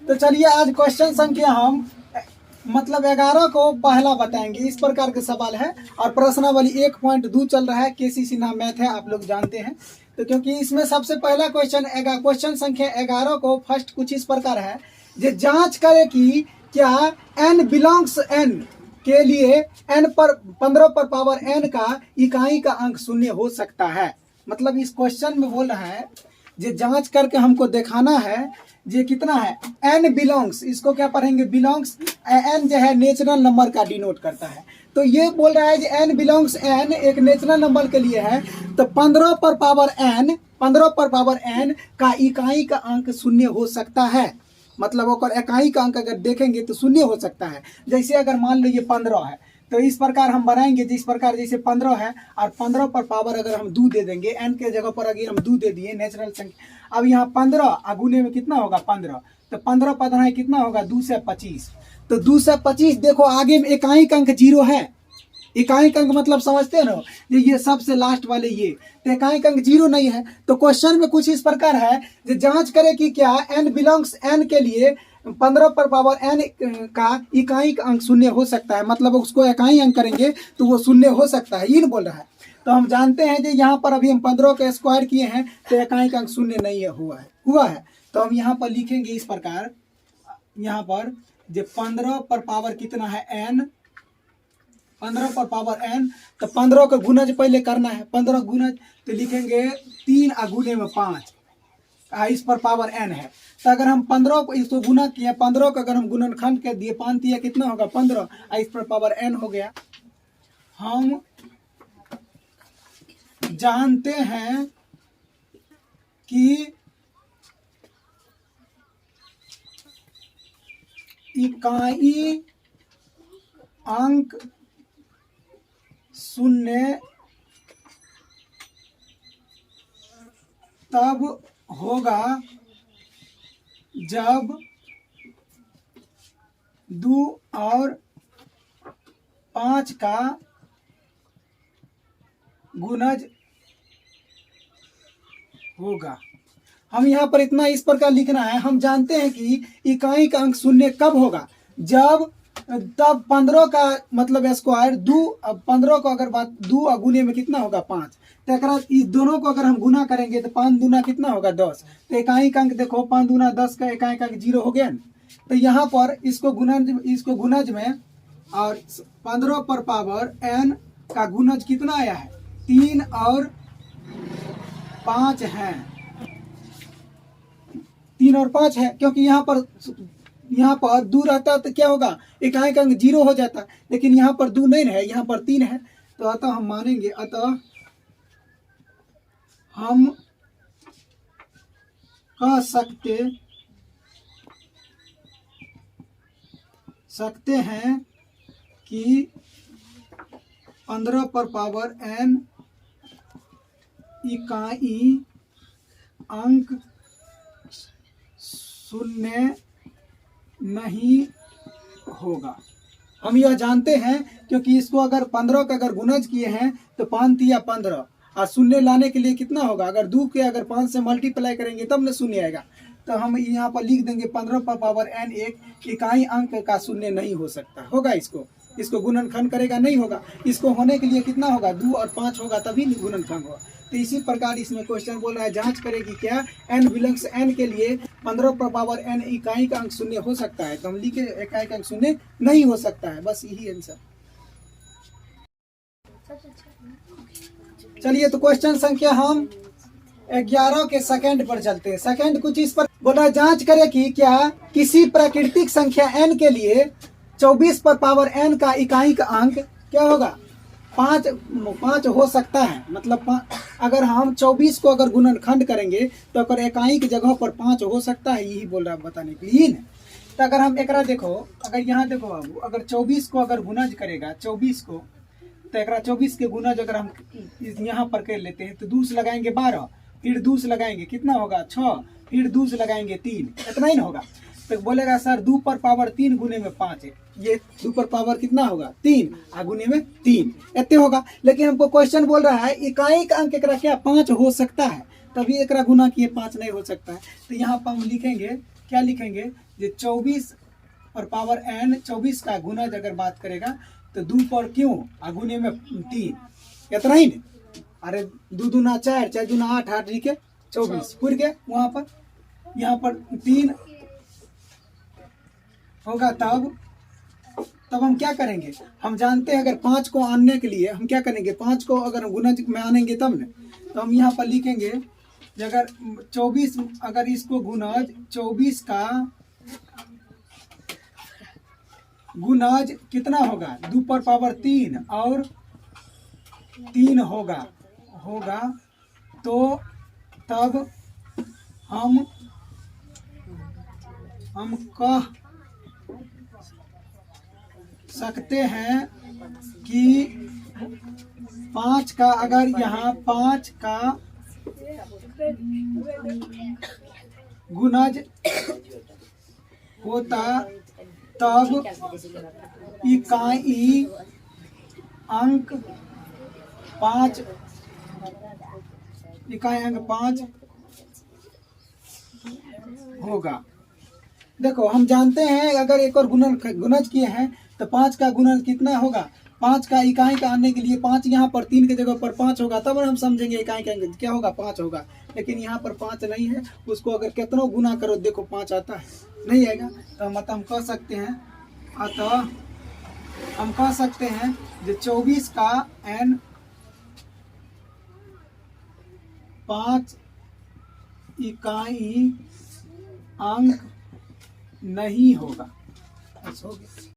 तो चलिए आज क्वेश्चन संख्या हम मतलब 11 को पहला बताएंगे। इस प्रकार के सवाल है और प्रश्नावली 1.2 चल रहा है। केसीसी नाम मैथ है, आप लोग जानते हैं। तो क्योंकि इसमें सबसे पहला क्वेश्चन संख्या 11 को फर्स्ट कुछ इस प्रकार है, जो जांच करे कि क्या n बिलोंग्स n के लिए n पर 15 पर पावर n का इकाई का अंक शून्य हो सकता है। मतलब इस क्वेश्चन में बोल रहा है, जो जांच करके हमको दिखाना है ये कितना है, n बिलोंग्स, इसको क्या पढ़ेंगे, बिलोंग्स। n जो है नेचुरल नंबर का डिनोट करता है। तो ये बोल रहा है कि n बिलोंग्स n एक नेचुरल नंबर के लिए है, तो 15 पर पावर n का इकाई का अंक शून्य हो सकता है। मतलब अगर इकाई का अंक अगर देखेंगे तो शून्य हो सकता है। जैसे अगर मान लो ये 15 है, तो इस प्रकार हम बनाएंगे, जिस प्रकार जैसे 15 है और 15 पर पावर अगर हम 2 दे देंगे, n के जगह पर अगर हम 2 दे दिए नेचुरल संख्या। अब यहाँ 15 अगुने में कितना होगा 15, तो 15 15 कितना होगा 2 से 25। तो 2 से 25 देखो आगे में इकाई का अंक 0 है। इकाई का अंक मतलब समझते हैं ना, ये सबसे लास्ट वाले ये, तो इकाई का अंक 0 नहीं है। तो क्वेश्चन में कुछ इस प्रकार है, जो जांच करे कि क्या n बिलोंग्स n के लिए 15 पर पावर n का इकाई का अंक शून्य हो सकता है। मतलब उसको इकाई अंक करेंगे तो वो शून्य हो सकता है, ये बोल रहा है। तो हम जानते हैं कि यहाँ पर अभी हम 15 का स्क्वायर किए हैं, तो इकाई का अंक शून्य नहीं हुआ है। तो हम यहाँ पर लिखेंगे इस प्रकार, यहाँ पर जो 15 पर पावर कितना है n, 15 पर पावर n, तो 15 का गुणज पहले करना है। 15 गुणज तो लिखेंगे 3 गुने में 5, इस पर पावर n है। तो अगर हम 15 को इसको गुना किए, 15 का अगर हम गुणनखंड कर दिए, 5 दिया कितना होगा 15, इस पर पावर n हो गया। हम जानते हैं कि इकाई अंक शून्य तब होगा जब 2 और 5 का गुणज होगा। हम यहाँ पर इतना इस प्रकार लिखना है, हम जानते हैं कि इकाई का अंक शून्य कब होगा, जब तब 15 का मतलब स्क्वायर 2, 15 को अगर बात 2 गुने में कितना होगा 5, तो इस दोनों को अगर हम गुना करेंगे तो 5 दूना कितना होगा 10। तो इकाई का अंक देखो 5 दूना 10 का इकाई का अंक 0 हो गया न। तो यहाँ पर इसको गुणज में और 15 पर पावर n का गुणज कितना आया है, 3 और 5 है, 3 और 5 है। क्योंकि यहाँ पर 2 रहता तो क्या होगा, इकाई का अंक 0 हो जाता, लेकिन यहाँ पर 2 नहीं है, यहाँ पर 3 है। तो अतः हम मानेंगे, अतः हम कह सकते हैं कि 15 पर पावर n इकाई अंक शून्य नहीं होगा। हम यह जानते हैं क्योंकि इसको अगर 15 का अगर गुणज किए हैं तो 5 तिया 15, और शून्य लाने के लिए कितना होगा, अगर 2 के अगर 5 से मल्टीप्लाई करेंगे तब न शून्य आएगा। तो हम यहाँ पर लिख देंगे 15 पर पावर n एक इकाई अंक का शून्य नहीं हो सकता। होगा इसको गुणनखंड करेगा नहीं होगा। इसको होने के लिए कितना होगा, 2 और 5 होगा तभी गुणनखंड होगा। तो इसी प्रकार इसमें क्वेश्चन बोल रहा है, जांच करेगी क्या n बिलोंग्स n के लिए 15 पर पावर n इकाई का अंक शून्य हो सकता है। तो हम लिखे इकाई का अंक शून्य नहीं हो सकता है, बस यही आंसर। चलिए तो क्वेश्चन संख्या हम 11 के सेकंड पर चलते हैं। सेकंड कुछ इस पर बोला, जांच करे कि क्या किसी प्राकृतिक संख्या n के लिए 24 पर पावर n का इकाई का अंक क्या होगा, 5 हो सकता है। मतलब अगर हम 24 को अगर गुणनखंड करेंगे तो अगर इकाई की जगह पर 5 हो सकता है, यही बोल रहा है बताने के लिए। तो अगर हम एक देखो, अगर यहाँ देखो बाबू, अगर 24 को अगर गुणज करेगा 24 को, तो एक 24 के गुणज अगर हम यहाँ पर कर लेते हैं तो 2 से लगाएंगे 12, फिर 2 से लगाएंगे कितना होगा 6, फिर 2 से लगाएंगे 3, इतना ही ना होगा। तो बोलेगा सर 2 पर पावर 3 गुने में 5 है, ये 2 पर पावर कितना होगा 3, गुने में 3 इतने होगा। लेकिन हमको क्वेश्चन बोल रहा है इकाई का अंक एकरा क्या 5 हो सकता है, तभी एकरा गुना किए 5 नहीं हो सकता है। तो यहाँ पर हम लिखेंगे क्या लिखेंगे, ये 24 और पावर n 24 का गुणज अगर बात करेगा तो 2 पर क्यों गुने में 3 इतना ही नहीं, अरे 2 दूना 4, 4 दूना 8, 8 लिखे 24 पूर गया, वहां पर यहाँ पर 3 होगा। तब हम क्या करेंगे, हम जानते हैं अगर 5 को आनने के लिए हम क्या करेंगे, 5 को अगर गुणज में आनेंगे तब न, तो हम यहाँ पर लिखेंगे कि अगर 24 अगर इसको गुणज 24 का गुणज कितना होगा, 2 पर पावर 3 और 3 होगा तो तब हम कह सकते हैं कि 5 का अगर यहाँ 5 का गुणज होता तब इकाई अंक 5 होगा। देखो हम जानते हैं अगर एक और गुणज किए हैं तो 5 का गुणज कितना होगा, 5 का इकाई का आने के लिए 5 यहाँ पर 3 के जगह पर 5 होगा, तब हम समझेंगे इकाई का क्या होगा, 5 होगा। लेकिन यहाँ पर 5 नहीं है, उसको अगर कितना गुना करो देखो 5 आता है, नहीं आएगा। तो मतलब हम कह सकते हैं, अतः हम कह सकते हैं जो 24 का n 5 इकाई अंक नहीं होगा। अच्छा हो गया।